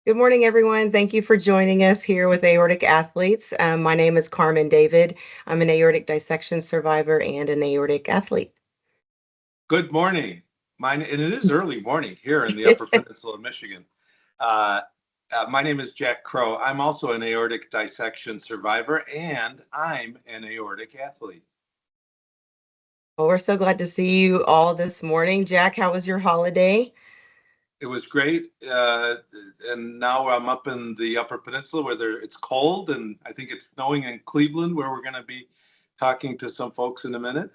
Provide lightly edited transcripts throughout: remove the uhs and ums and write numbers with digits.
Good morning, everyone. Thank you for joining us here with Aortic Athletes. My name is Carmen David. I'm an aortic dissection survivor and an aortic athlete. Good morning. And it is early morning here in the Upper Peninsula of Michigan. Uh, my name is Jack Crow. I'm also an aortic dissection survivor, and I'm an aortic athlete. Well, we're so glad to see you all this morning. Jack, how was your holiday? It was great, and now I'm up in the Upper Peninsula where it's cold, and I think it's snowing in Cleveland, where we're going to be talking to some folks in a minute.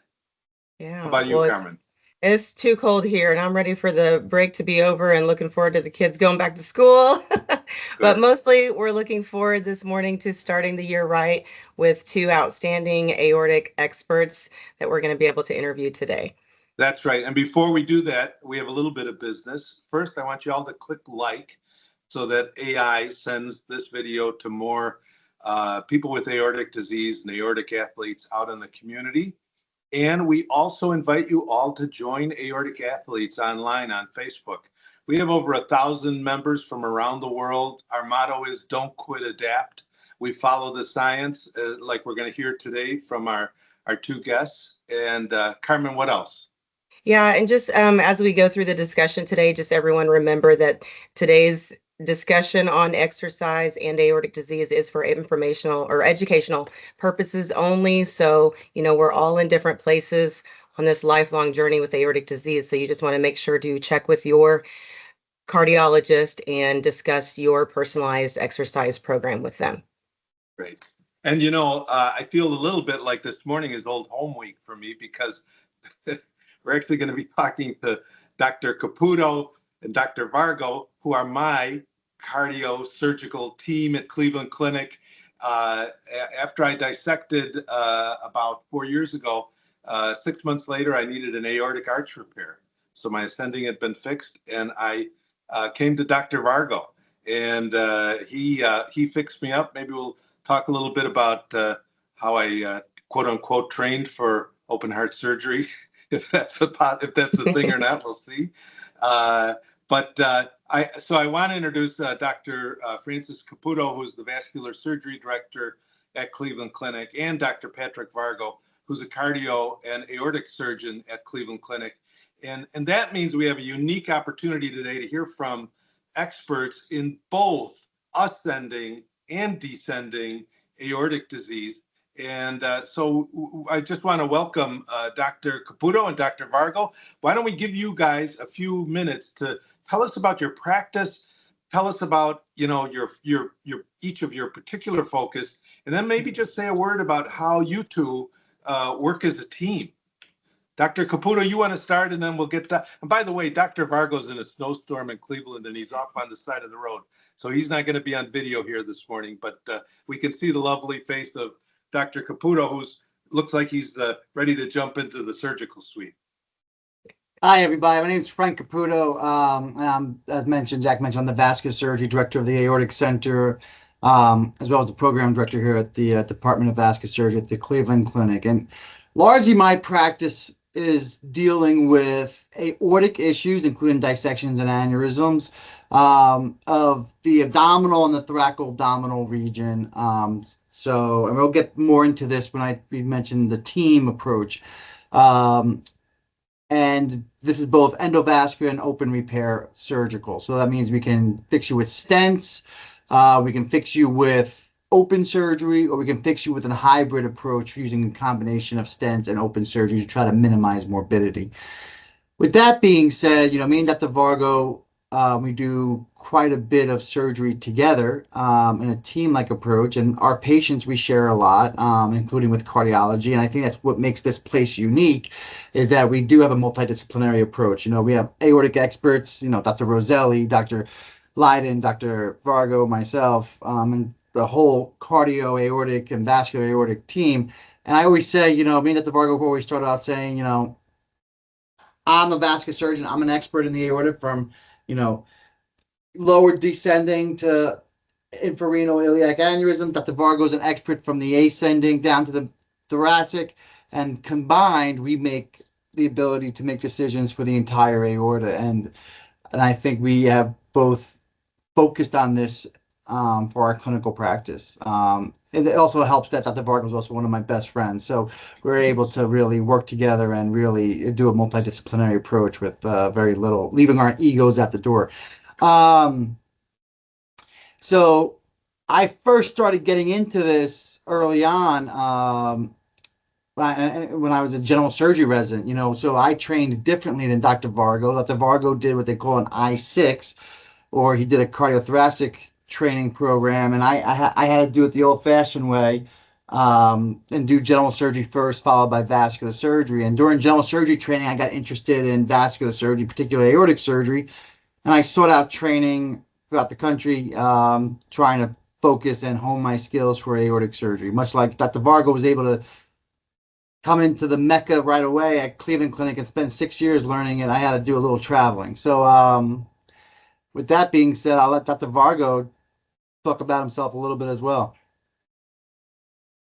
How Yeah, about you, well, Carmen? it's too cold here, and I'm ready for the break to be over and looking forward to the kids going back to school. But Good. mostly, we're looking forward this morning to starting the year right with two outstanding aortic experts that we're going to be able to interview today. That's right. And before we do that, we have a little bit of business. First, I want you all to click like so that AI sends this video to more people with aortic disease and aortic athletes out in the community. And we also invite you all to join Aortic Athletes online on Facebook. We have over 1,000 members from around the world. Our motto is don't quit, adapt. We follow the science like we're going to hear today from our two guests. And Carmen, what else? Yeah, and just as we go through the discussion today, just everyone remember that today's discussion on exercise and aortic disease is for informational or educational purposes only. So, we're all in different places on this lifelong journey with aortic disease. So you just want to make sure to check with your cardiologist and discuss your personalized exercise program with them. Great. And I feel a little bit like this morning is old home week for me because we're actually going to be talking to Dr. Caputo and Dr. Vargo, who are my cardio surgical team at Cleveland Clinic. After I dissected about 4 years ago, 6 months later, I needed an aortic arch repair. So my ascending had been fixed, and I came to Dr. Vargo, and he fixed me up. Maybe we'll talk a little bit about how I quote unquote trained for open heart surgery. If that's a thing or not, we'll see. I want to introduce Dr. Francis Caputo, who's the vascular surgery director at Cleveland Clinic, and Dr. Patrick Vargo, who's a cardio and aortic surgeon at Cleveland Clinic. And that means we have a unique opportunity today to hear from experts in both ascending and descending aortic disease. And so I just want to welcome Dr. Caputo and Dr. Vargo. Why don't we give you guys a few minutes to tell us about your practice, tell us about your each of your particular focus, and then maybe just say a word about how you two work as a team. Dr. Caputo, you want to start, and then we'll get that. And by the way, Dr. Vargo's in a snowstorm in Cleveland, and he's off on the side of the road. So he's not going to be on video here this morning, but we can see the lovely face of Dr. Caputo, who looks like he's ready to jump into the surgical suite. Hi, everybody. My name is Frank Caputo. As mentioned, Jack mentioned, I'm the vascular surgery director of the Aortic Center, as well as the program director here at the Department of Vascular Surgery at the Cleveland Clinic. And largely my practice is dealing with aortic issues, including dissections and aneurysms of the abdominal and the thoracoabdominal region. And we'll get more into this when we mention the team approach. And this is both endovascular and open repair surgical. So that means we can fix you with stents, we can fix you with open surgery, or we can fix you with a hybrid approach using a combination of stents and open surgery to try to minimize morbidity. With that being said, me and Dr. Vargo, we do quite a bit of surgery together in a team-like approach, and our patients we share a lot, including with cardiology. And I think that's what makes this place unique, is that we do have a multidisciplinary approach. We have aortic experts, Dr. Roselli, Dr. Leiden, Dr. Vargo, myself, and the whole cardio, aortic, and vascular aortic team. And I always say, me and Dr. Vargo always start out saying, I'm a vascular surgeon. I'm an expert in the aorta from, lower descending to infrarenal iliac aneurysm. Dr. Vargo is an expert from the ascending down to the thoracic. And combined, we make the ability to make decisions for the entire aorta. And I think we have both focused on this for our clinical practice. And it also helps that Dr. Vargo was also one of my best friends. So we're able to really work together and really do a multidisciplinary approach with very little, leaving our egos at the door. Um, so I first started getting into this early on when I was a general surgery resident, so I trained differently than Dr. Vargo. Dr. Vargo did what they call an I6, or he did a cardiothoracic training program, and I had to do it the old-fashioned way, and do general surgery first, followed by vascular surgery. And during general surgery training, I got interested in vascular surgery, particularly aortic surgery, and I sought out training throughout the country, trying to focus and hone my skills for aortic surgery. Much like Dr. Vargo was able to come into the Mecca right away at Cleveland Clinic and spend 6 years learning it, I had to do a little traveling. So, with that being said, I'll let Dr. Vargo talk about himself a little bit as well.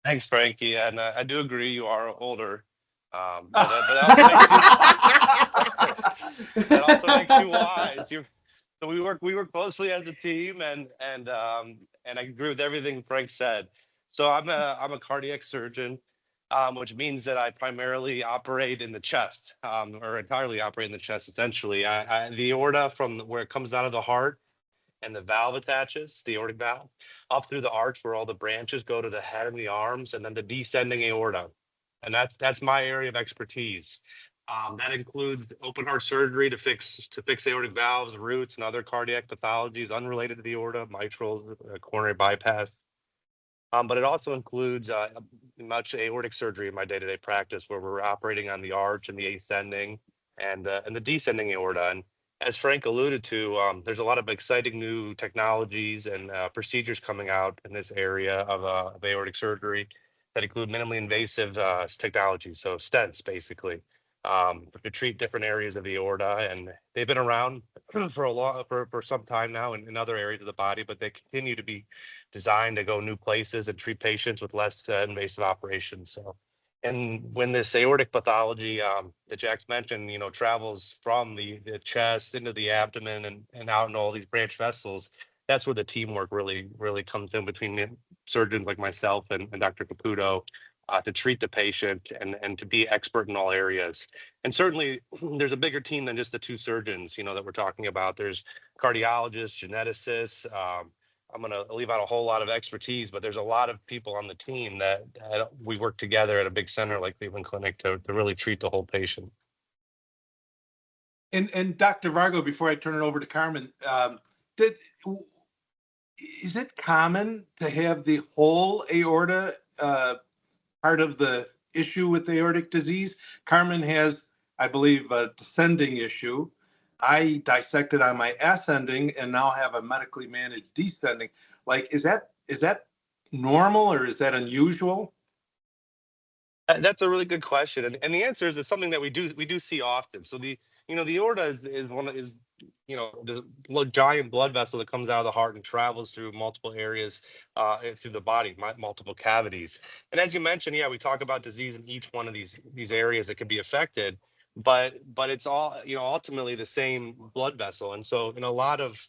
Thanks, Frankie. And I do agree you are older. But that also makes you wise. So we work closely as a team, and I agree with everything Frank said. So I'm a cardiac surgeon, which means that I primarily operate in the chest, or entirely operate in the chest. Essentially, the aorta from where it comes out of the heart and the valve attaches, the aortic valve, up through the arch where all the branches go to the head and the arms, and then the descending aorta. And that's my area of expertise. That includes open heart surgery to fix aortic valves, roots, and other cardiac pathologies unrelated to the aorta, mitral, coronary bypass. But it also includes much aortic surgery in my day-to-day practice, where we're operating on the arch and the ascending and the descending aorta. And as Frank alluded to, there's a lot of exciting new technologies and procedures coming out in this area of aortic surgery that include minimally invasive technologies, so stents basically, to treat different areas of the aorta. And they've been around for some time now in other areas of the body, but they continue to be designed to go new places and treat patients with less invasive operations. So, and when this aortic pathology that Jack's mentioned, travels from the chest into the abdomen and out into all these branch vessels, that's where the teamwork really comes in between surgeons like myself and Dr. Caputo, to treat the patient and to be expert in all areas. And certainly there's a bigger team than just the two surgeons, that we're talking about. There's cardiologists, geneticists. I'm going to leave out a whole lot of expertise, but there's a lot of people on the team that we work together at a big center like Cleveland Clinic to really treat the whole patient. And Dr. Vargo, before I turn it over to Carmen, is it common to have the whole aorta part of the issue with aortic disease? Carmen has, I believe, a descending issue. I dissected on my ascending and now have a medically managed descending. Like, is that normal or is that unusual? That's a really good question, and the answer is it's something that we do see often. So the aorta is the giant blood vessel that comes out of the heart and travels through multiple areas through the body, multiple cavities. And as you mentioned, yeah, we talk about disease in each one of these areas that can be affected, but it's all ultimately the same blood vessel. And so in a lot of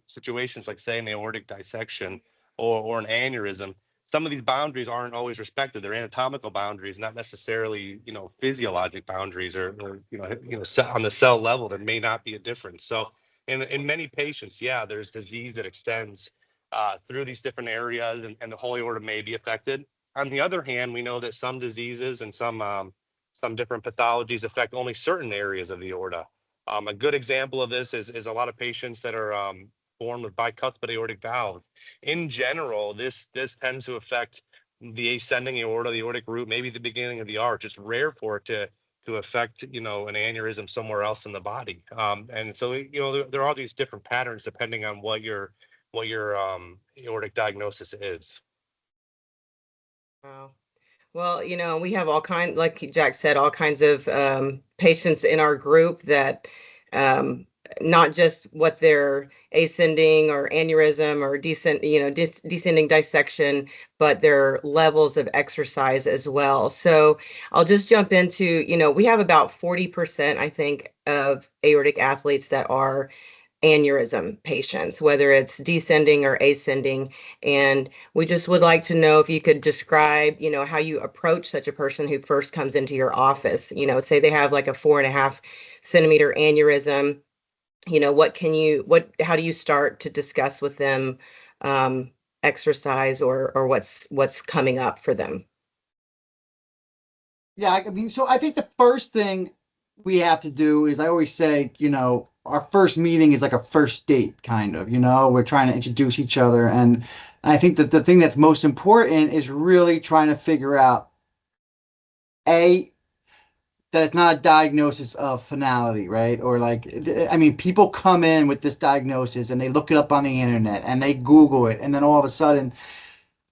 situations like, say, an aortic dissection or an aneurysm, some of these boundaries aren't always respected. They're anatomical boundaries, not necessarily, physiologic boundaries, or on the cell level, there may not be a difference. So in many patients, yeah, there's disease that extends through these different areas, and the whole aorta may be affected. On the other hand, we know that some diseases and some different pathologies affect only certain areas of the aorta. A good example of this is a lot of patients that are born with bicuspid aortic valve. In general, this tends to affect the ascending aorta, the aortic root, maybe the beginning of the arch. It's rare for it to affect an aneurysm somewhere else in the body. And so there are these different patterns depending on what your aortic diagnosis is. Wow. Well, we have all kinds, like Jack said, all kinds of patients in our group that not just what their ascending or aneurysm or descending dissection, but their levels of exercise as well. So I'll just jump into, we have about 40%, I think, of aortic athletes that are aneurysm patients, whether it's descending or ascending. And we just would like to know if you could describe, how you approach such a person who first comes into your office. Say they have like a 4.5 centimeter aneurysm. How do you start to discuss with them exercise or what's coming up for them? Yeah, I mean, so I think the first thing we have to do is I always say, our first meeting is like a first date, kind of, we're trying to introduce each other. And I think that the thing that's most important is really trying to figure out, A, that it's not a diagnosis of finality, right? Or like, I mean, people come in with this diagnosis and they look it up on the internet and they Google it. And then all of a sudden,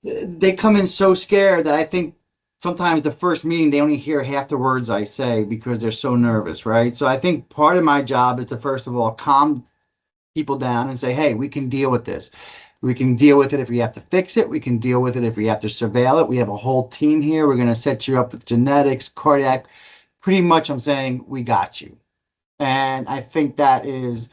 they come in so scared that I think sometimes the first meeting they only hear half the words I say because they're so nervous, right? So I think part of my job is to first of all calm people down and say, hey, we can deal with this. We can deal with it if we have to fix it. We can deal with it if we have to surveil it. We have a whole team here. We're going to set you up with genetics, cardiac. Pretty much, I'm saying we got you. And I think that is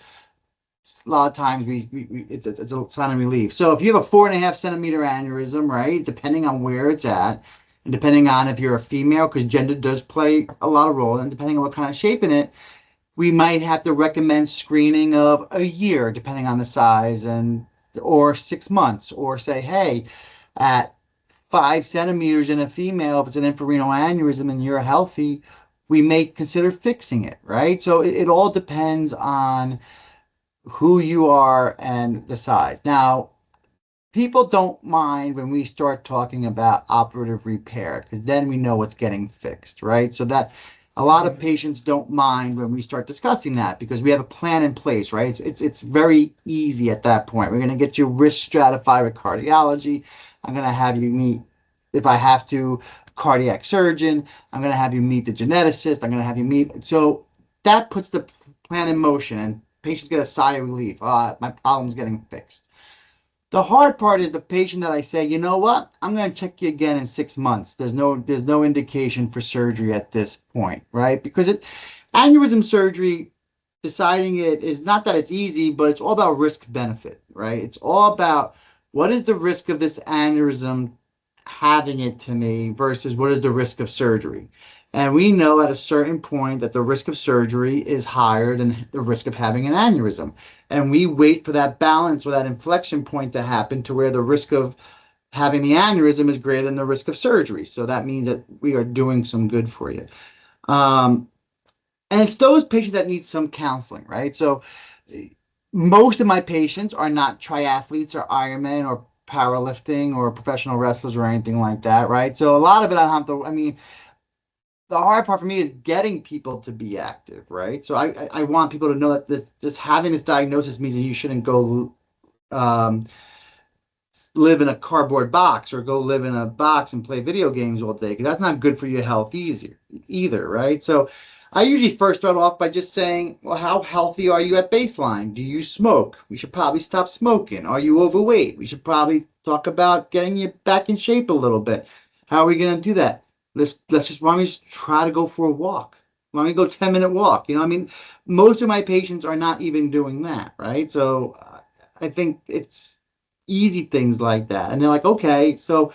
a lot of times it's a sign of relief. So if you have a 4.5 centimeter aneurysm, right, depending on where it's at, and depending on if you're a female, because gender does play a lot of role, and depending on what kind of shape in it, we might have to recommend screening of a year, depending on the size, and or 6 months, or say, hey, at 5 centimeters in a female, if it's an infrarenal aneurysm and you're healthy, we may consider fixing it, right? So it all depends on who you are and the size. Now, people don't mind when we start talking about operative repair because then we know what's getting fixed, right? So that a lot of patients don't mind when we start discussing that because we have a plan in place, right? It's very easy at that point. We're going to get you risk stratified with cardiology. I'm going to have you meet, if I have to, a cardiac surgeon. I'm going to have you meet the geneticist. I'm going to have you meet. So that puts the plan in motion and patients get a sigh of relief. My problem's getting fixed. The hard part is the patient that I say, you know what? I'm going to check you again in 6 months. There's no indication for surgery at this point, right? Because aneurysm surgery, deciding it is not that it's easy, but it's all about risk benefit, right? It's all about what is the risk of this aneurysm having it to me versus what is the risk of surgery. And we know at a certain point that the risk of surgery is higher than the risk of having an aneurysm. And we wait for that balance or that inflection point to happen to where the risk of having the aneurysm is greater than the risk of surgery. So that means that we are doing some good for you. And it's those patients that need some counseling, right? So most of my patients are not triathletes or Ironman or powerlifting or professional wrestlers or anything like that, right? So a lot of it I don't have to, I mean, the hard part for me is getting people to be active, right? So I want people to know that this just having this diagnosis means that you shouldn't go um, live in a cardboard box or go live in a box and play video games all day because that's not good for your health either, right? So I usually first start off by just saying, well, how healthy are you at baseline? Do you smoke? We should probably stop smoking. Are you overweight? We should probably talk about getting you back in shape a little bit. How are we going to do that? Let's just why don't we just try to go for a walk? Why don't we go 10-minute walk? I mean, most of my patients are not even doing that, right? So I think it's easy things like that. And they're like, okay, so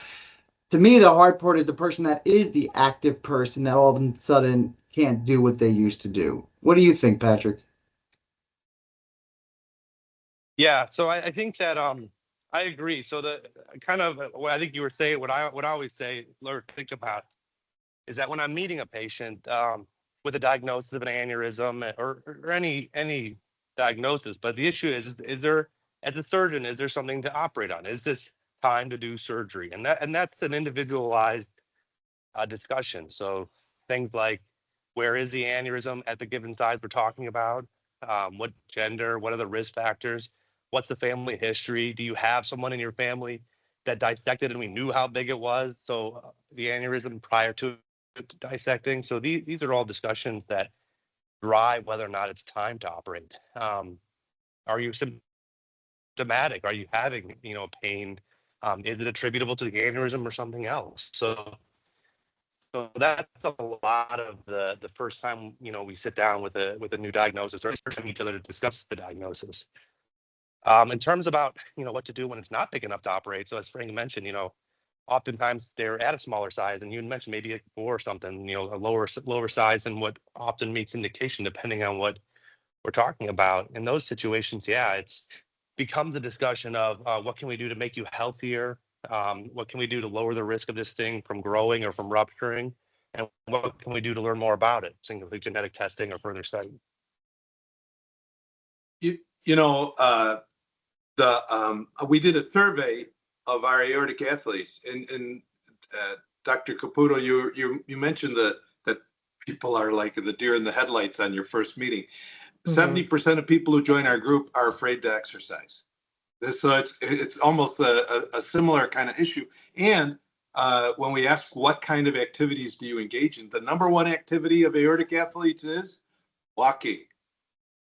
to me, the hard part is the person that is the active person that all of a sudden can't do what they used to do. What do you think, Patrick? Yeah, so I think that I agree. So the kind of what I think you were saying, what I always say or think about is that when I'm meeting a patient with a diagnosis of an aneurysm or any diagnosis, but the issue is there, as a surgeon, is there something to operate on? Is this time to do surgery? And that's an individualized discussion. So things like where is the aneurysm at the given size we're talking about? What gender? What are the risk factors? What's the family history? Do you have someone in your family that dissected and we knew how big it was? So the aneurysm prior to dissecting. So these are all discussions that drive whether or not it's time to operate. Are you symptomatic? Are you having pain? Is it attributable to the aneurysm or something else? So So that's a lot of the first time, we sit down with a new diagnosis, or first time each other to discuss the diagnosis. In terms about, what to do when it's not big enough to operate. So as Frank mentioned, oftentimes they're at a smaller size, and you mentioned maybe a 4 or something, a lower size than what often meets indication, depending on what we're talking about. In those situations, yeah, it's becomes a discussion of what can we do to make you healthier? What can we do to lower the risk of this thing from growing or from rupturing? And what can we do to learn more about it? Things like genetic testing or further study. You, you know, we did a survey of our aortic athletes, and Dr. Caputo, you mentioned that people are like the deer in the headlights on your first meeting. 70% of people who join our group are afraid to exercise. So it's almost a similar kind of issue. And when we ask what kind of activities do you engage in, the number one activity of aortic athletes is walking.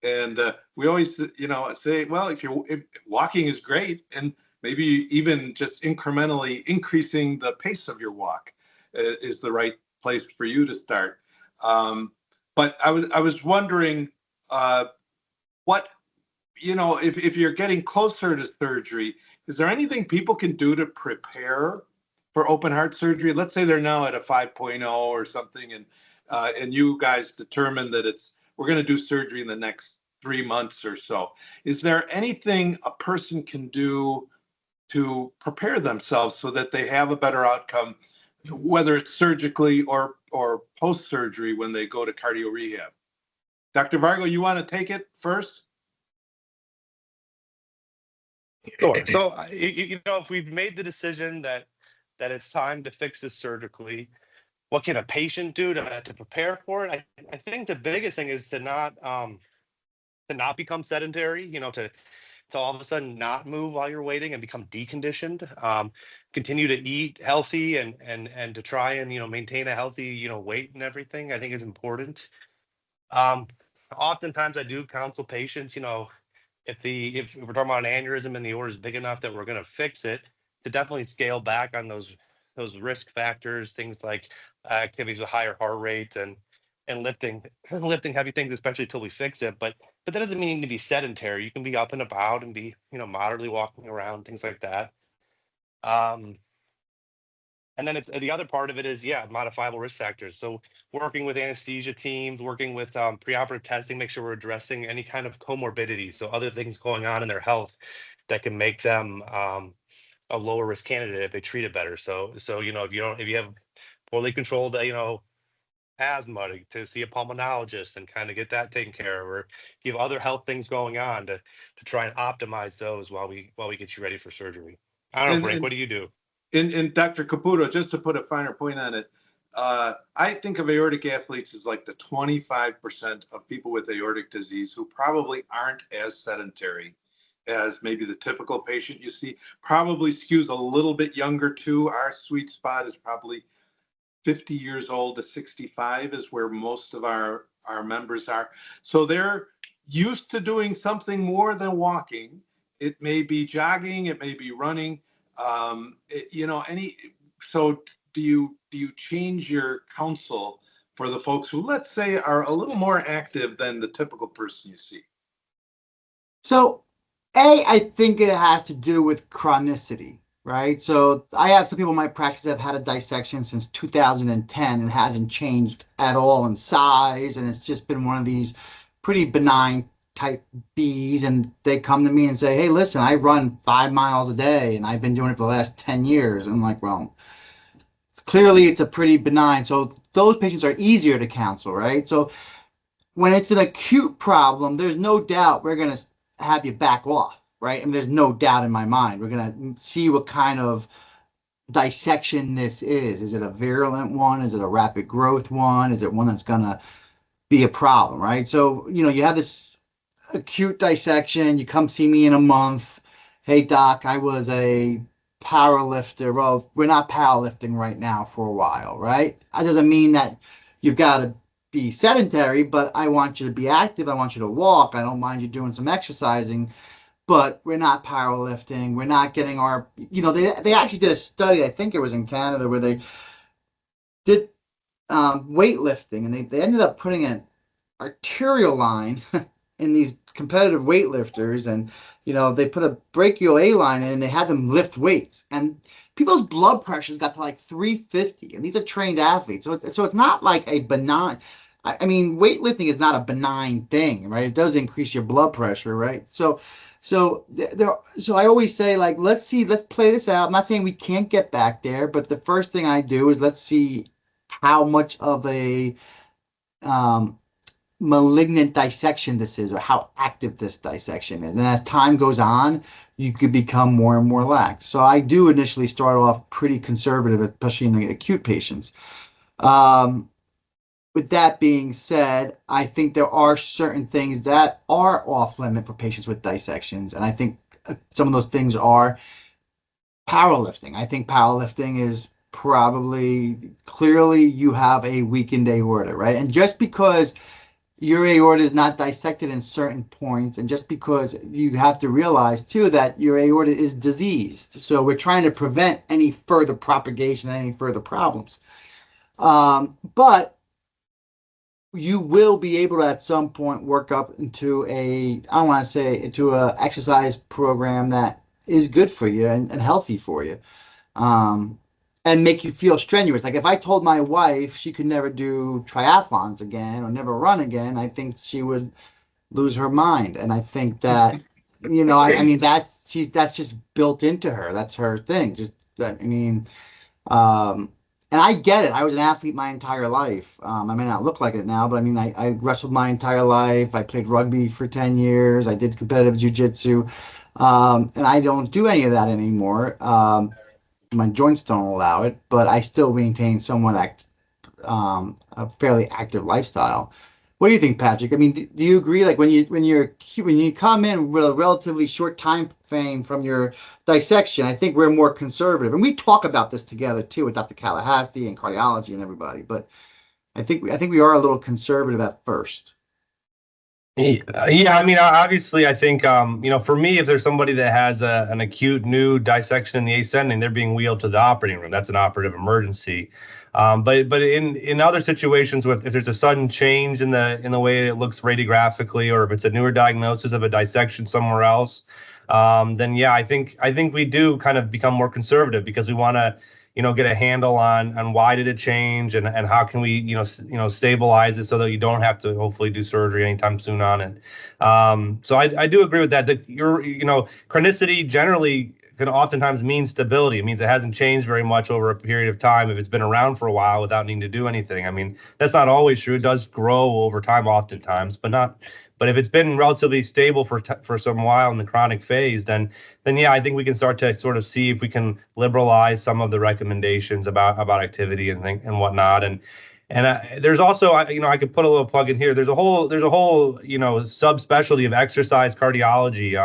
And we always, say, well, if walking is great, and maybe even just incrementally increasing the pace of your walk is the right place for you to start. But I was wondering what, if you're getting closer to surgery, is there anything people can do to prepare for open heart surgery? Let's say they're now at a 5.0 or something, and you guys determine that we're going to do surgery in the next 3 months or so. Is there anything a person can do to prepare themselves so that they have a better outcome, whether it's surgically or post-surgery when they go to cardio rehab? Dr. Vargo, you want to take it first? Sure. So, if we've made the decision that it's time to fix this surgically, what can a patient do to prepare for it? I think the biggest thing is to not become sedentary. To all of a sudden not move while you're waiting and become deconditioned. Continue to eat healthy and to try and maintain a healthy weight and everything. I think is important. Oftentimes I do counsel patients. If we're talking about an aneurysm and the aorta is big enough that we're going to fix it, to definitely scale back on those risk factors, things like activities with higher heart rate and lifting heavy things, especially until we fix it. But that doesn't mean to be sedentary. You can be up and about and be moderately walking around, things like that. And then it's the other part of it is, yeah, modifiable risk factors. So working with anesthesia teams, working with preoperative testing, make sure we're addressing any kind of comorbidity. So other things going on in their health that can make them a lower risk candidate if they treat it better. So if you have poorly controlled asthma, to see a pulmonologist and kind of get that taken care of, or if you have other health things going on to try and optimize those while we get you ready for surgery. I don't know, Frank, what do you do? And Dr. Caputo, just to put a finer point on it, I think of aortic athletes as like the 25% of people with aortic disease who probably aren't as sedentary as maybe the typical patient you see. Probably skews a little bit younger too. Our sweet spot is probably 50 years old to 65 is where most of our members are. So they're used to doing something more than walking. It may be jogging, it may be running. So do you change your counsel for the folks who, let's say, are a little more active than the typical person you see? So, I think it has to do with chronicity, right? So I have some people in my practice that have had a dissection since 2010 and hasn't changed at all in size, and it's just been one of these pretty benign type Bs, and they come to me and say, hey, listen, I run 5 miles a day and I've been doing it for the last 10 years. And I'm like, well, clearly it's a pretty benign. So those patients are easier to counsel, right? So when it's an acute problem, there's no doubt we're going to have you back off, right? And there's no doubt in my mind. We're going to see what kind of dissection this is. Is it a virulent one? Is it a rapid growth one? Is it one that's going to be a problem, right? So, you have this acute dissection, you come see me in a month. Hey doc, I was a power lifter. Well, we're not powerlifting right now for a while, right? That doesn't mean that you've got to be sedentary, but I want you to be active. I want you to walk. I don't mind you doing some exercising, but we're not powerlifting. We're not getting our, they actually did a study, I think it was in Canada, where they did weightlifting, and they ended up putting an arterial line in these competitive weightlifters, and they put a brachial A line in, and they had them lift weights, and people's blood pressures got to like 350, and these are trained athletes, so it's not like a benign. I mean, weightlifting is not a benign thing, right? It does increase your blood pressure, right? So I always say, like, let's play this out. I'm not saying we can't get back there, but the first thing I do is let's see how much of a um, malignant dissection this is, or how active this dissection is. And as time goes on, you could become more and more lax. So I do initially start off pretty conservative, especially in the acute patients. With that being said, I think there are certain things that are off limit for patients with dissections. And I think some of those things are powerlifting. I think powerlifting is probably clearly you have a weakened aorta, right? And just because your aorta is not dissected in certain points, and just because you have to realize too that your aorta is diseased. So we're trying to prevent any further propagation, any further problems. But you will be able to at some point work up into I don't want to say into a exercise program that is good for you and healthy for you. And make you feel strenuous. Like if I told my wife she could never do triathlons again or never run again, I think she would lose her mind. And I think that, I mean, that's just built into her. That's her thing. Just that, I mean, and I get it. I was an athlete my entire life. I may not look like it now, but I mean, I wrestled my entire life. I played rugby for 10 years. I did competitive jujitsu. And I don't do any of that anymore. My joints don't allow it, but I still maintain somewhat a fairly active lifestyle. What do you think, Patrick? I mean, do you agree? Like when you come in with a relatively short time frame from your dissection, I think we're more conservative, and we talk about this together too with Dr. Callahan and cardiology and everybody. But I think we are a little conservative at first. Yeah, I mean, obviously, I think, for me, if there's somebody that has an acute new dissection in the ascending, they're being wheeled to the operating room. That's an operative emergency. But in other situations, if there's a sudden change in the way it looks radiographically, or if it's a newer diagnosis of a dissection somewhere else, then yeah, I think we do kind of become more conservative because we want to get a handle on why did it change, and how can we stabilize it so that you don't have to hopefully do surgery anytime soon on it. So I do agree with that. That chronicity generally can oftentimes mean stability. It means it hasn't changed very much over a period of time if it's been around for a while without needing to do anything. I mean, that's not always true. It does grow over time oftentimes, but if it's been relatively stable for some while in the chronic phase, then yeah, I think we can start to sort of see if we can liberalize some of the recommendations about activity and whatnot. And there's also, I could put a little plug in here. There's a whole subspecialty of exercise cardiology,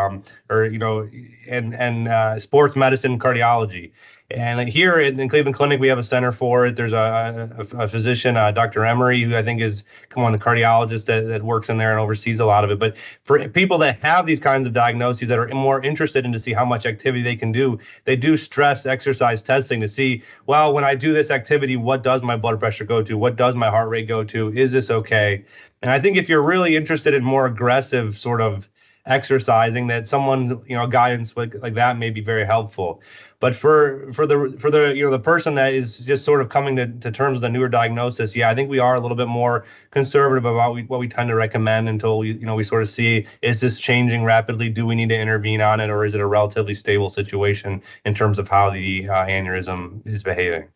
and sports medicine cardiology. And here in Cleveland Clinic, we have a center for it. There's a physician, Dr. Emery, who I think is one of the cardiologists that works in there and oversees a lot of it. But for people that have these kinds of diagnoses that are more interested in to see how much activity they can do, they do stress exercise testing to see, well, when I do this activity, what does my blood pressure go to? What does my heart rate go to? Is this okay? And I think if you're really interested in more aggressive sort of exercising, that someone, guidance like that may be very helpful. But for the person that is just sort of coming to terms with a newer diagnosis, yeah, I think we are a little bit more conservative about what we tend to recommend until we sort of see, is this changing rapidly? Do we need to intervene on it, or is it a relatively stable situation in terms of how the aneurysm is behaving?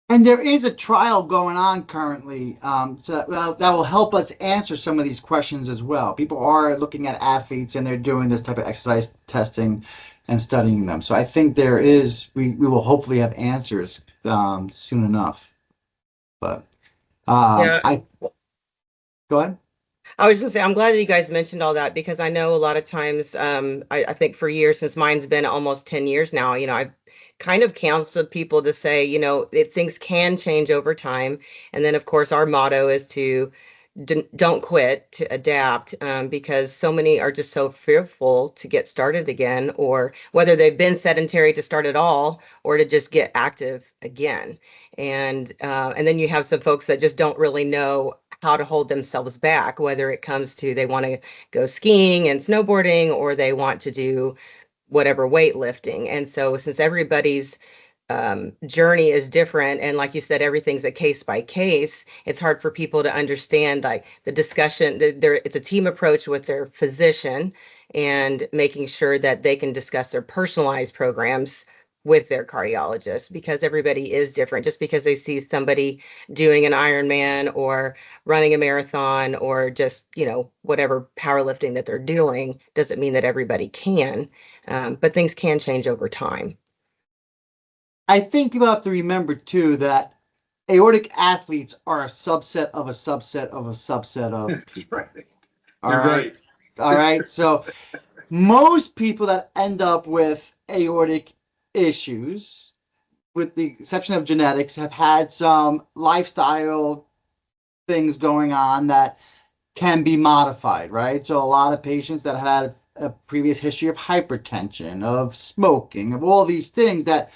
And there is a trial going on currently, so that will help us answer some of these questions as well. People are looking at athletes and they're doing this type of exercise testing and studying them. So I think we will hopefully have answers soon enough. But Yeah. Go ahead. I was just saying, I'm glad that you guys mentioned all that, because I know a lot of times, I think for years, since mine's been almost 10 years now, I've kind of counseled people to say, things can change over time. And then, of course, our motto is to, don't quit, to adapt, because so many are just so fearful to get started again, or whether they've been sedentary to start at all or to just get active again. And then you have some folks that just don't really know how to hold themselves back, whether it comes to they want to go skiing and snowboarding, or they want to do whatever weightlifting. And so since everybody's journey is different, and like you said, everything's a case by case, it's hard for people to understand like the discussion. It's a team approach with their physician, and making sure that they can discuss their personalized programs with their cardiologist, because everybody is different. Just because they see somebody doing an Ironman or running a marathon, or just, whatever powerlifting that they're doing, doesn't mean that everybody can. But things can change over time. I think people have to remember too that aortic athletes are a subset of a subset of a subset of people. Right. All You're right. right. All right. So most people that end up with aortic issues, with the exception of genetics, have had some lifestyle things going on that can be modified, right? So a lot of patients that had a previous history of hypertension, of smoking, of all these things that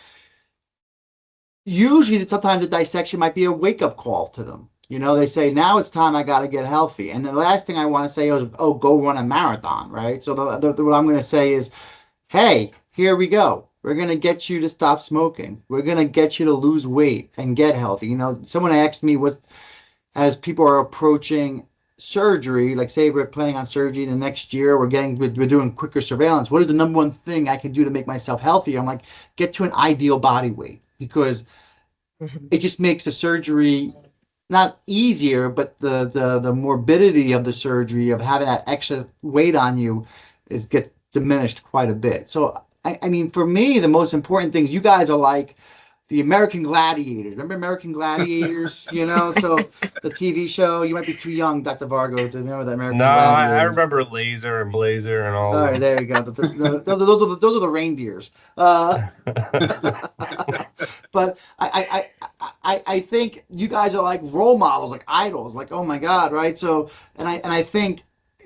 usually sometimes a dissection might be a wake-up call to them. They say, now it's time I got to get healthy. And the last thing I want to say is, oh, go run a marathon, right? So what I'm going to say is, hey, here we go. We're going to get you to stop smoking. We're going to get you to lose weight and get healthy. Someone asked me, as people are approaching surgery, like say we're planning on surgery the next year, we're doing quicker surveillance. What is the number one thing I can do to make myself healthy? I'm like, get to an ideal body weight, because it just makes the surgery not easier, but the morbidity of the surgery, of having that extra weight on you, gets diminished quite a bit. So I mean, for me, the most important things, you guys are like the American Gladiators. Remember American Gladiators? So the TV show. You might be too young, Dr. Vargo, to remember the American No, I Gladiators. remember Laser and Blazer and all All of right, them. there you go. Those are the reindeers. But I think you guys are like role models, like idols, like, oh my God, right? So I think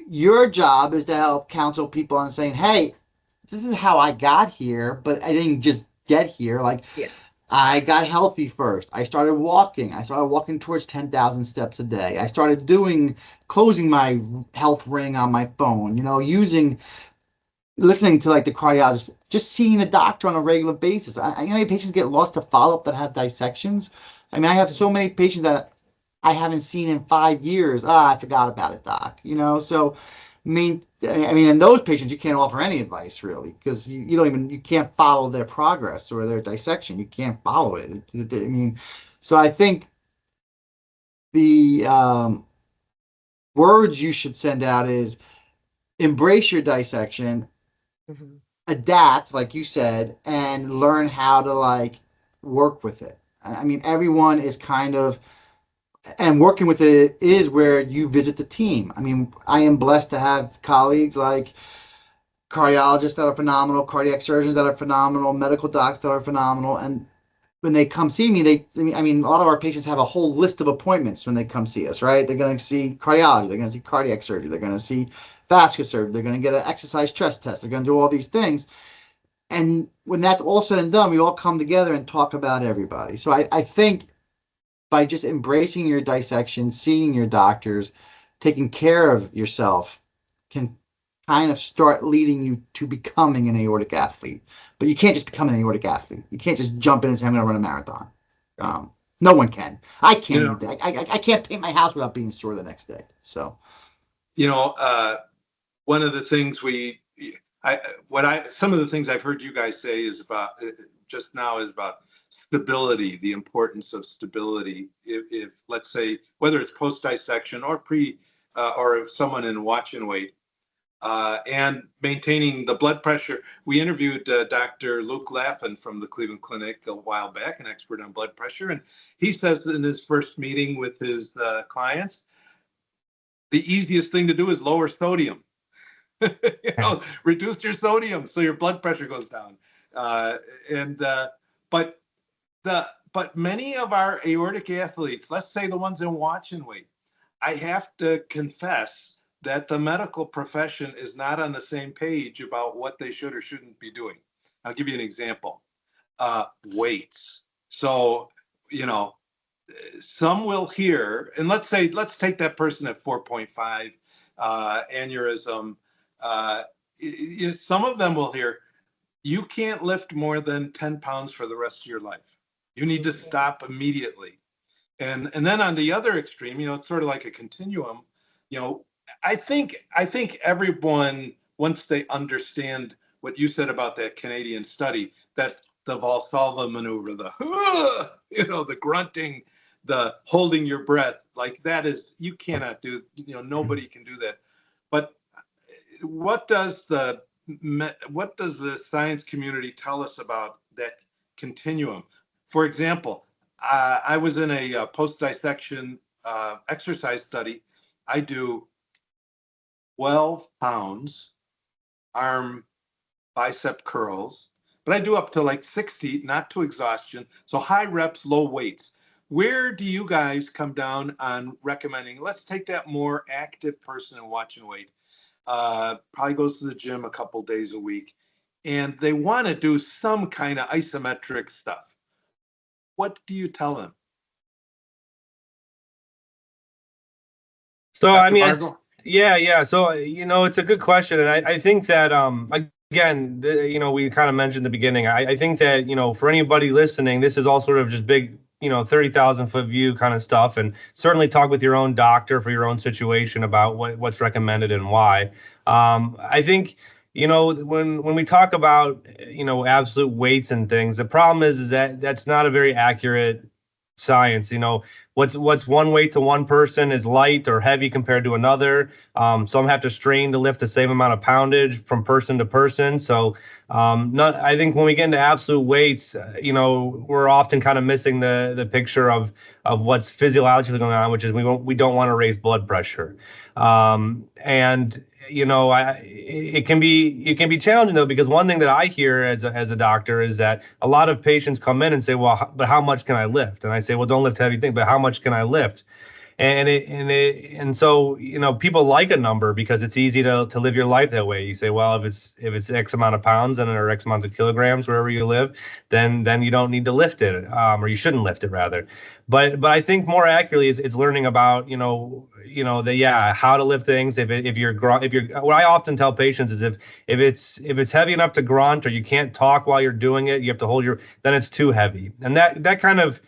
your job is to help counsel people on saying, hey, this is how I got here, but I didn't just get here. Like, Yeah. I got healthy first. I started walking. I started walking towards 10,000 steps a day. I started closing my health ring on my phone, listening to like the cardiologist, just seeing the doctor on a regular basis. I know many patients get lost to follow up that have dissections. I mean, I have so many patients that I haven't seen in 5 years. I forgot about it, doc. So in those patients, you can't offer any advice really, because you can't follow their progress or their dissection. You can't follow it. So I think the words you should send out is embrace your dissection, Mm-hmm. adapt, like you said, and learn how to like work with it. I mean, everyone is kind of, and working with it is where you visit the team. I mean, I am blessed to have colleagues like cardiologists that are phenomenal, cardiac surgeons that are phenomenal, medical docs that are phenomenal. And when they come see me, a lot of our patients have a whole list of appointments when they come see us, right? They're going to see cardiology, they're going to see cardiac surgery, they're going to see vascular surgery, they're going to get an exercise stress test, they're going to do all these things. And when that's all said and done, we all come together and talk about everybody. So I think by just embracing your dissection, seeing your doctors, taking care of yourself, can kind of start leading you to becoming an aortic athlete. But you can't just become an aortic athlete. You can't just jump in and say, I'm going to run a marathon. No one can. I can't. I can't paint my house without being sore the next day. So, one of the things some of the things I've heard you guys say is about just now is about stability, the importance of stability. If let's say, whether it's post dissection or or if someone in watch and wait, and maintaining the blood pressure. We interviewed Dr. Luke Laffin from the Cleveland Clinic a while back, an expert on blood pressure, and he says that in his first meeting with his clients, the easiest thing to do is lower sodium. Reduce your sodium so your blood pressure goes down. But many of our aortic athletes, let's say the ones in watch and wait, I have to confess that the medical profession is not on the same page about what they should or shouldn't be doing. I'll give you an example. Weights. So, you know, some will hear, and let's take that person at 4.5 aneurysm. Some of them will hear, you can't lift more than 10 pounds for the rest of your life. You need to stop immediately. And then on the other extreme, it's sort of like a continuum. I think everyone, once they understand what you said about that Canadian study, that the Valsalva maneuver, the grunting, the holding your breath, like that is, you cannot do, nobody can do that. But what does the science community tell us about that continuum? For example, I was in a post-dissection exercise study. I do 12 pounds arm bicep curls, but I do up to like 60, not to exhaustion. So high reps, low weights. Where do you guys come down on recommending, let's take that more active person and watch and wait, probably goes to the gym a couple days a week, and they want to do some kind of isometric stuff. What do you tell them? So, Dr. I mean, Vargo? yeah. So, it's a good question. And I think that, again, we kind of mentioned at the beginning, I think that, for anybody listening, this is all sort of just big, 30,000 foot view kind of stuff. And certainly talk with your own doctor for your own situation about what's recommended and why. I think, when we talk about, absolute weights and things, the problem is that that's not a very accurate science. What's one weight to one person is light or heavy compared to another. Some have to strain to lift the same amount of poundage from person to person. So I think when we get into absolute weights, we're often kind of missing the picture of what's physiologically going on, which is we don't want to raise blood pressure. And it can be challenging though, because one thing that I hear as a doctor is that a lot of patients come in and say, well, but how much can I lift? And I say, well, don't lift heavy things, but how much can I lift? And so people like a number because it's easy to live your life that way. You say, well, if it's X amount of pounds and or X amount of kilograms wherever you live, then you don't need to lift it, or you shouldn't lift it rather. But I think more accurately it's learning about how to lift things. If you're what I often tell patients is if it's heavy enough to grunt or you can't talk while you're doing it, you have to then it's too heavy, and that kind of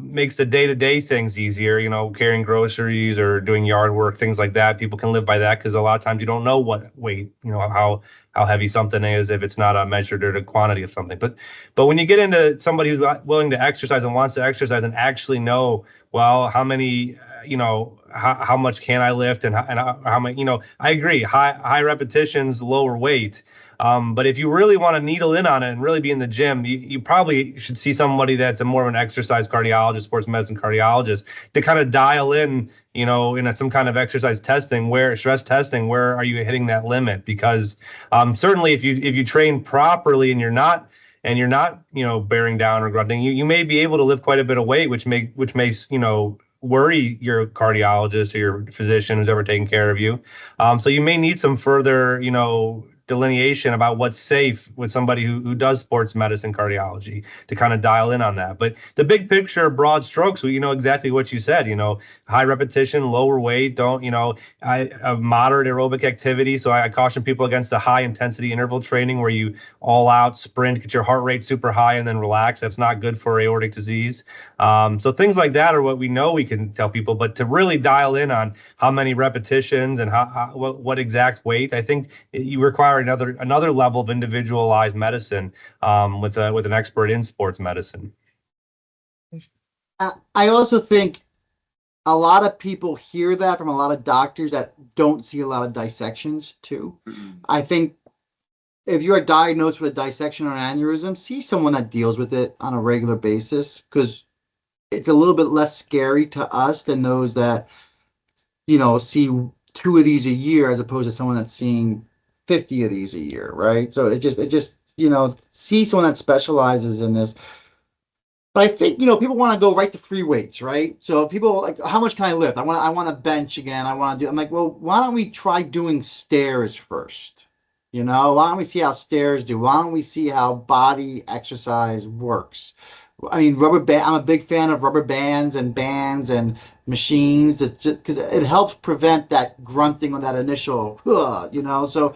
makes the day-to-day things easier, carrying groceries or doing yard work, things like that. People can live by that because a lot of times you don't know what weight, how heavy something is if it's not measured or the quantity of something. But when you get into somebody who's willing to exercise and wants to exercise and actually know, well, how many, how much can I lift and how many, I agree, high repetitions, lower weight. But if you really want to needle in on it and really be in the gym, you probably should see somebody that's more of an exercise cardiologist, sports medicine cardiologist, to kind of dial in, in some kind of exercise testing, stress testing, where are you hitting that limit? Because certainly if you train properly and you're not bearing down or grunting, you may be able to lift quite a bit of weight, which may worry your cardiologist or your physician who's ever taking care of you. So you may need some further, delineation about what's safe with somebody who does sports medicine cardiology to kind of dial in on that. But the big picture, broad strokes, exactly what you said, high repetition, lower weight, moderate aerobic activity. So I caution people against the high intensity interval training where you all out sprint, get your heart rate super high and then relax. That's not good for aortic disease. So things like that are what we can tell people, but to really dial in on how many repetitions and what exact weight, I think you require another level of individualized medicine with an expert in sports medicine. I also think a lot of people hear that from a lot of doctors that don't see a lot of dissections too. I think if you are diagnosed with a dissection or an aneurysm, see someone that deals with it on a regular basis, because it's a little bit less scary to us than those that, see 2 of these a year as opposed to someone that's seeing 50 of these a year, right? So it just see someone that specializes in this. But I think, people want to go right to free weights, right? So people like, how much can I lift? I want to bench again. I'm like, well, why don't we try doing stairs first? Why don't we see how stairs do? Why don't we see how body exercise works? I mean, rubber band, I'm a big fan of rubber bands and machines because it helps prevent that grunting or that initial, so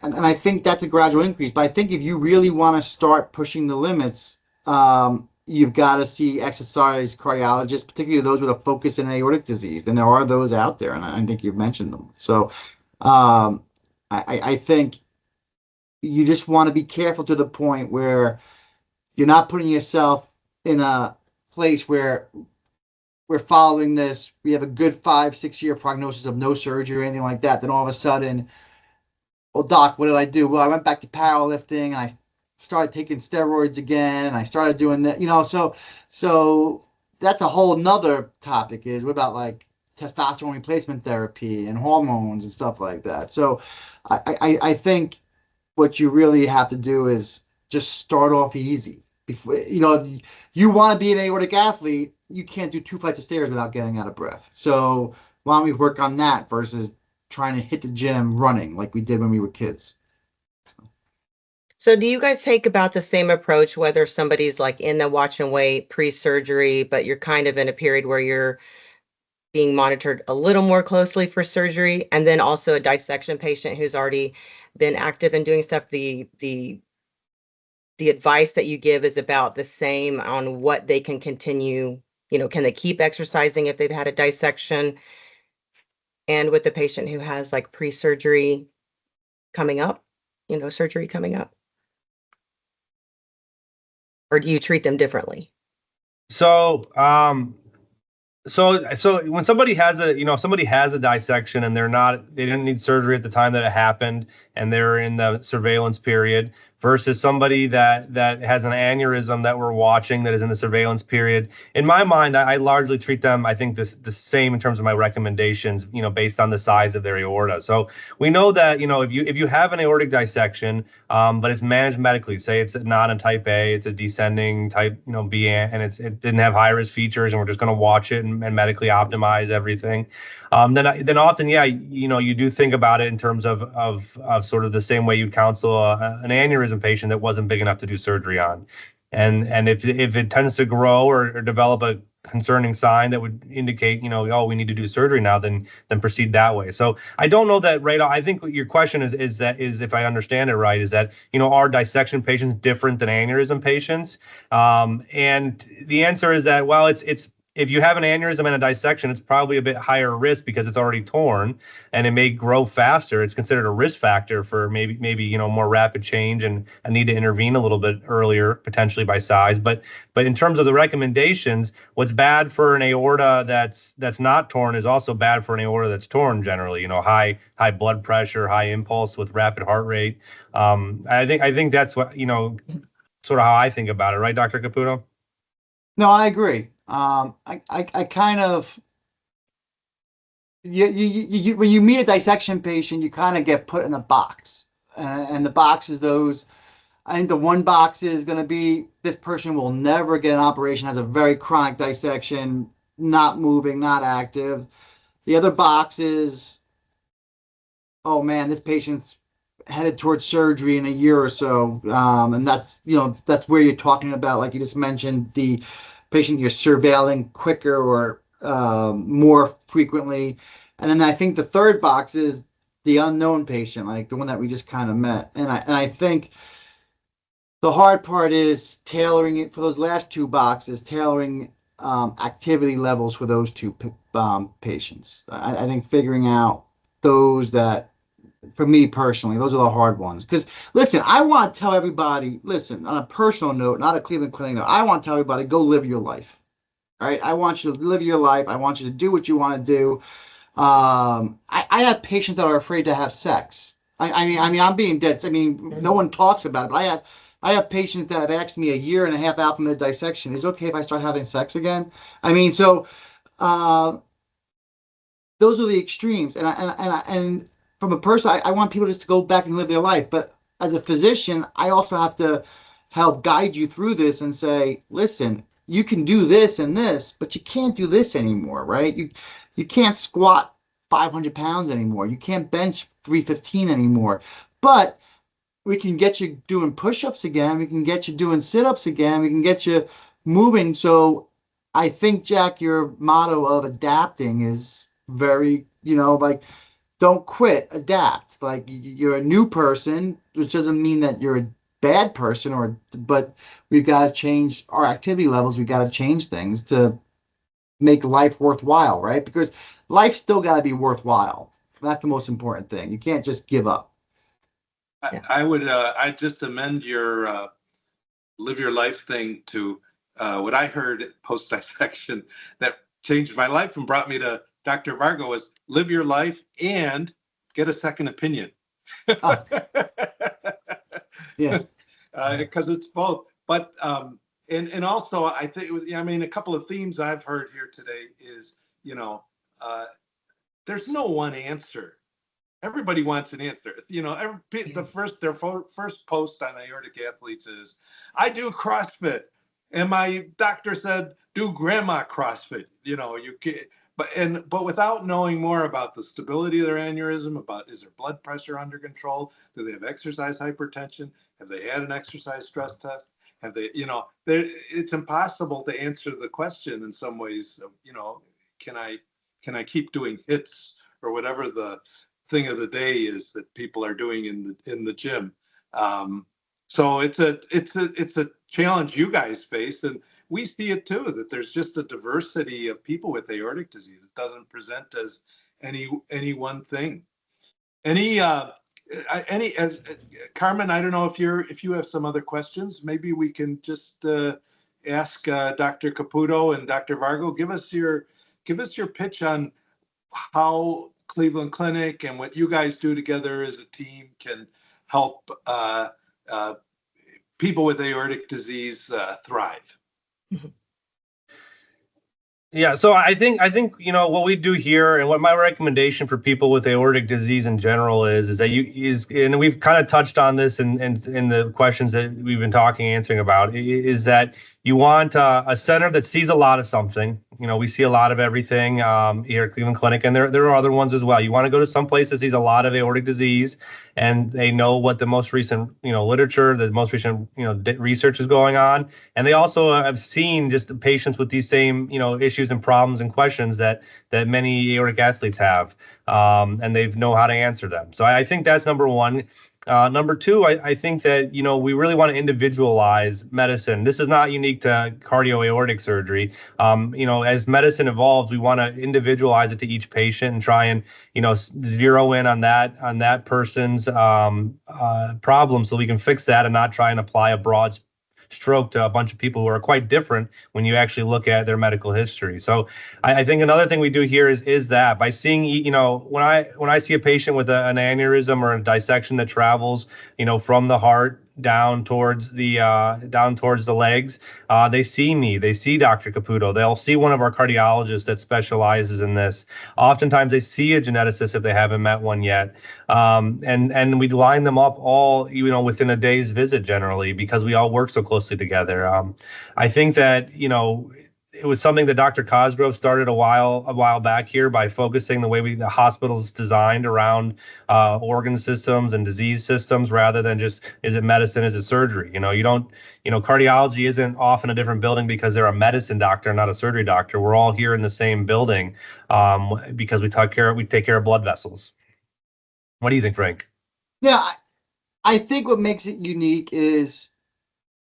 and I think that's a gradual increase. But I think if you really want to start pushing the limits, you've got to see exercise cardiologists, particularly those with a focus in aortic disease. And there are those out there, and I think you've mentioned them. So I think you just want to be careful to the point where you're not putting yourself in a place where we're following this. We have a good 5-6 year prognosis of no surgery or anything like that. Then all of a sudden, well, doc, what did I do? Well, I went back to powerlifting and I started taking steroids again and I started doing that, so that's a whole nother topic is what about like testosterone replacement therapy and hormones and stuff like that. So I think what you really have to do is just start off easy. Before, you want to be an aortic athlete, you can't do 2 flights of stairs without getting out of breath. So why don't we work on that versus trying to hit the gym running like we did when we were kids. So do you guys take about the same approach, whether somebody's like in the watch and wait pre-surgery, but you're kind of in a period where you're being monitored a little more closely for surgery, and then also a dissection patient who's already been active and doing stuff, the advice that you give is about the same on what they can continue, can they keep exercising if they've had a dissection? And with the patient who has like pre-surgery coming up, surgery coming up? Or do you treat them differently? So when somebody has a dissection and they didn't need surgery at the time that it happened and they're in the surveillance period versus somebody that has an aneurysm that we're watching that is in the surveillance period. In my mind, I largely treat them, I think, the same in terms of my recommendations, based on the size of their aorta. So we know that, if you have an aortic dissection, but it's managed medically, say it's not a type A, it's a descending type, B, and it didn't have high risk features, and we're just going to watch it and medically optimize everything. Then often, yeah, you do think about it in terms of sort of the same way you counsel an aneurysm patient that wasn't big enough to do surgery on, and if it tends to grow or develop a concerning sign that would indicate, oh, we need to do surgery now, then proceed that way. So I don't know that right. I think what your question is if I understand it right, is that, are dissection patients different than aneurysm patients? And the answer is that, well, it's if you have an aneurysm and a dissection, it's probably a bit higher risk because it's already torn and it may grow faster. It's considered a risk factor for maybe more rapid change and a need to intervene a little bit earlier, potentially by size. But in terms of the recommendations, what's bad for an aorta that's not torn is also bad for an aorta that's torn generally. High blood pressure, high impulse with rapid heart rate. I think that's what sort of how I think about it, right, Dr. Caputo? No, I agree. I kind of you when you meet a dissection patient, you kind of get put in a box, and the box is those. I think the one box is going to be this person will never get an operation, has a very chronic dissection, not moving, not active. The other box is, oh man, this patient's headed towards surgery in a year or so, and that's where you're talking about, like you just mentioned, the patient you're surveilling quicker or more frequently. And then I think the third box is the unknown patient, like the one that we just kind of met. And I think the hard part is tailoring it for those last two boxes, tailoring activity levels for those two patients. I think figuring out those that, for me personally, those are the hard ones. Because listen, I want to tell everybody, listen, on a personal note, not a Cleveland Clinic note, I want to tell everybody, go live your life. All right. I want you to live your life. I want you to do what you want to do. I have patients that are afraid to have sex. I mean, I'm being dead. I mean, no one talks about it, but I have patients that have asked me a year and a half out from their dissection, is it okay if I start having sex again? I mean, so those are the extremes. And from a person, I want people just to go back and live their life. But as a physician, I also have to help guide you through this and say, listen, you can do this and this, but you can't do this anymore, right? You can't squat 500 pounds anymore. You can't bench 315 anymore. But we can get you doing push-ups again. We can get you doing sit-ups again. We can get you moving. So I think, Jack, your motto of adapting is very, like, don't quit, adapt. Like, you're a new person, which doesn't mean that you're a bad person, but we've got to change our activity levels. We've got to change things to make life worthwhile, right? Because life's still got to be worthwhile. That's the most important thing. You can't just give up. I'd just amend your live your life thing to what I heard post dissection that changed my life and brought me to Dr. Vargo was live your life and get a second opinion. Yeah. Because it's both. But and also I think a couple of themes I've heard here today is there's no one answer. Everybody wants an answer. Their first post on aortic athletes is, I do CrossFit, and my doctor said do grandma CrossFit. You can't, but without knowing more about the stability of their aneurysm, about is their blood pressure under control, do they have exercise hypertension, have they had an exercise stress test, have they, it's impossible to answer the question in some ways. Can I keep doing hits or whatever the thing of the day is that people are doing in the gym. So it's a challenge you guys face, and we see it too, that there's just a diversity of people with aortic disease. It doesn't present as any one thing. As Carmen, I don't know if you have some other questions. Maybe we can just ask Dr. Caputo and Dr. Vargo. Give us your pitch on how Cleveland Clinic and what you guys do together as a team can help people with aortic disease thrive. Yeah, so I think what we do here, and what my recommendation for people with aortic disease in general is that and we've kind of touched on this in the questions that we've been answering about, is that you want a center that sees a lot of something. We see a lot of everything here at Cleveland Clinic, and there are other ones as well. You want to go to some place that sees a lot of aortic disease, and they know what the most recent literature, the most recent research is going on, and they also have seen just patients with these same issues and problems and questions that many aortic athletes have, and they know how to answer them. So I think that's number one. Number two, I think that, we really want to individualize medicine. This is not unique to cardio-aortic surgery. As medicine evolves, we want to individualize it to each patient and try and, zero in on that person's problem, so we can fix that and not try and apply a broad stroke to a bunch of people who are quite different when you actually look at their medical history. So I think another thing we do here is that by seeing, when I see a patient with an aneurysm or a dissection that travels, from the heart down towards the legs, they see Dr. Caputo. They'll see one of our cardiologists that specializes in this. Oftentimes they see a geneticist if they haven't met one yet. And we line them up all, within a day's visit generally, because we all work so closely together. I think that, it was something that Dr. Cosgrove started a while back here by focusing the way the hospital is designed around organ systems and disease systems, rather than just, is it medicine, is it surgery? Cardiology isn't often a different building because they're a medicine doctor, not a surgery doctor. We're all here in the same building because we take care of blood vessels. What do you think, Frank? Yeah, I think what makes it unique is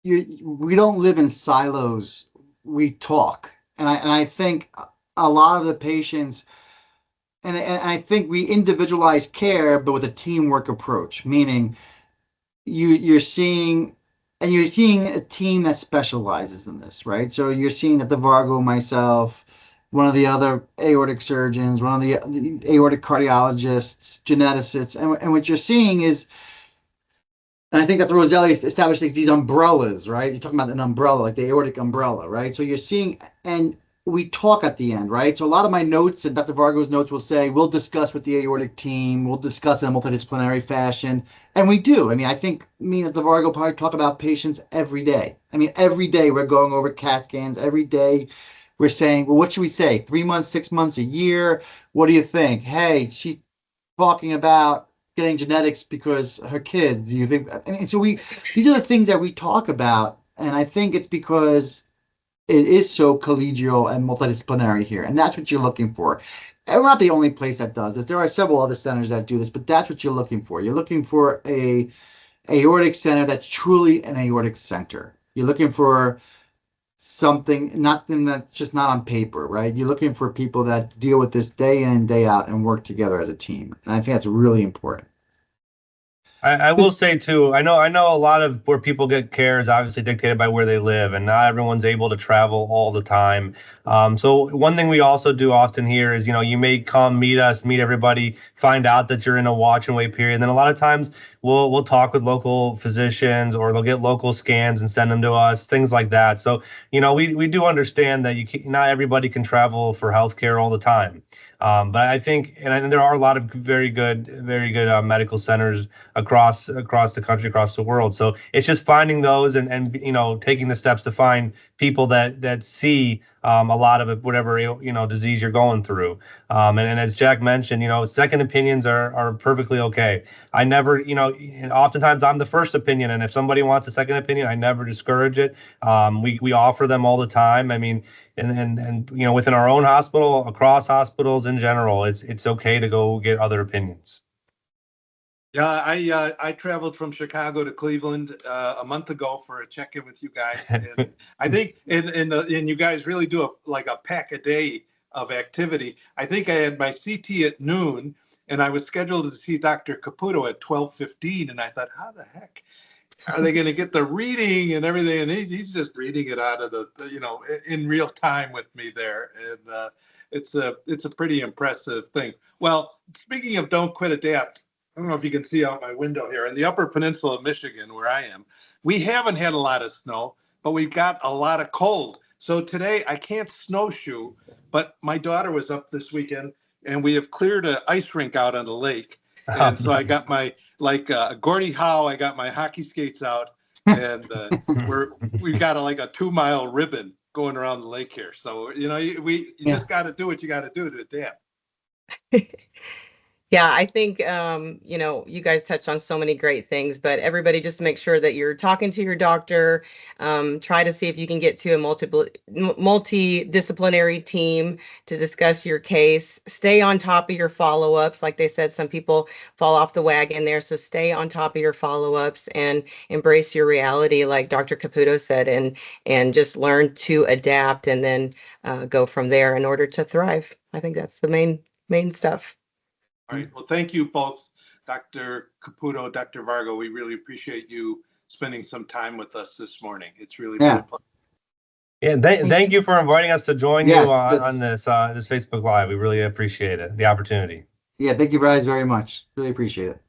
we don't live in silos. We talk, and I think a lot of the patients, and I think we individualize care, but with a teamwork approach, meaning you're seeing a team that specializes in this, right? So you're seeing that the Vargo, myself, one of the other aortic surgeons, one of the aortic cardiologists, geneticists, and what you're seeing is. And I think that Roselli established these umbrellas, right? You're talking about an umbrella, like the aortic umbrella, right? So you're seeing, and we talk at the end, right? So a lot of my notes and Dr. Vargo's notes will say, we'll discuss with the aortic team, we'll discuss in a multidisciplinary fashion. And we do. I mean, I think me and Dr. Vargo probably talk about patients every day. I mean, every day we're going over CAT scans. Every day we're saying, well, what should we say? 3 months, 6 months, a year? What do you think? Hey, she's talking about getting genetics because her kid. Do you think? I mean, so these are the things that we talk about. And I think it's because it is so collegial and multidisciplinary here, and that's what you're looking for. And we're not the only place that does this. There are several other centers that do this, but that's what you're looking for. You're looking for a aortic center that's truly an aortic center. You're looking for nothing that's just not on paper, right? You're looking for people that deal with this day in and day out and work together as a team. And I think that's really important. I will say too, I know a lot of where people get care is obviously dictated by where they live, and not everyone's able to travel all the time. So one thing we also do often here is, you may come meet us, meet everybody, find out that you're in a watch and wait period. And then a lot of times we'll talk with local physicians, or they'll get local scans and send them to us, things like that. So, we do understand that not everybody can travel for healthcare all the time. But I think, and there are a lot of very good medical centers across the country, across the world. So it's just finding those and taking the steps to find people that see a lot of it, whatever disease you're going through. And as Jack mentioned, second opinions are perfectly okay. I never, and oftentimes I'm the first opinion, and if somebody wants a second opinion, I never discourage it. We offer them all the time. I mean, and within our own hospital, across hospitals in general, it's okay to go get other opinions. Yeah, I traveled from Chicago to Cleveland a month ago for a check-in with you guys, and I think and you guys really do a pack a day of activity. I think I had my CT at noon, and I was scheduled to see Dr. Caputo at 12:15, and I thought, how the heck are they going to get the reading and everything? And he's just reading it out of in real time with me there, and it's a pretty impressive thing. Well, speaking of don't quit adapt. I don't know if you can see out my window here. In the Upper Peninsula of Michigan, where I am, we haven't had a lot of snow, but we've got a lot of cold. So today I can't snowshoe, but my daughter was up this weekend, and we have cleared an ice rink out on the lake. And so I got my, Gordie Howe, I got my hockey skates out, and we've got a 2-mile ribbon going around the lake here. So, you just got to do what you got to do to adapt. Yeah, I think, you guys touched on so many great things, but everybody just make sure that you're talking to your doctor. Try to see if you can get to a multidisciplinary team to discuss your case. Stay on top of your follow-ups. Like they said, some people fall off the wagon there. So stay on top of your follow-ups and embrace your reality, like Dr. Caputo said, and just learn to adapt and then go from there in order to thrive. I think that's the main stuff. All right. Well, thank you both, Dr. Caputo, Dr. Vargo. We really appreciate you spending some time with us this morning. It's really been a pleasure. Yeah, thank you for inviting us to join you on this Facebook Live. We really appreciate it, the opportunity. Yeah, thank you guys very much. Really appreciate it.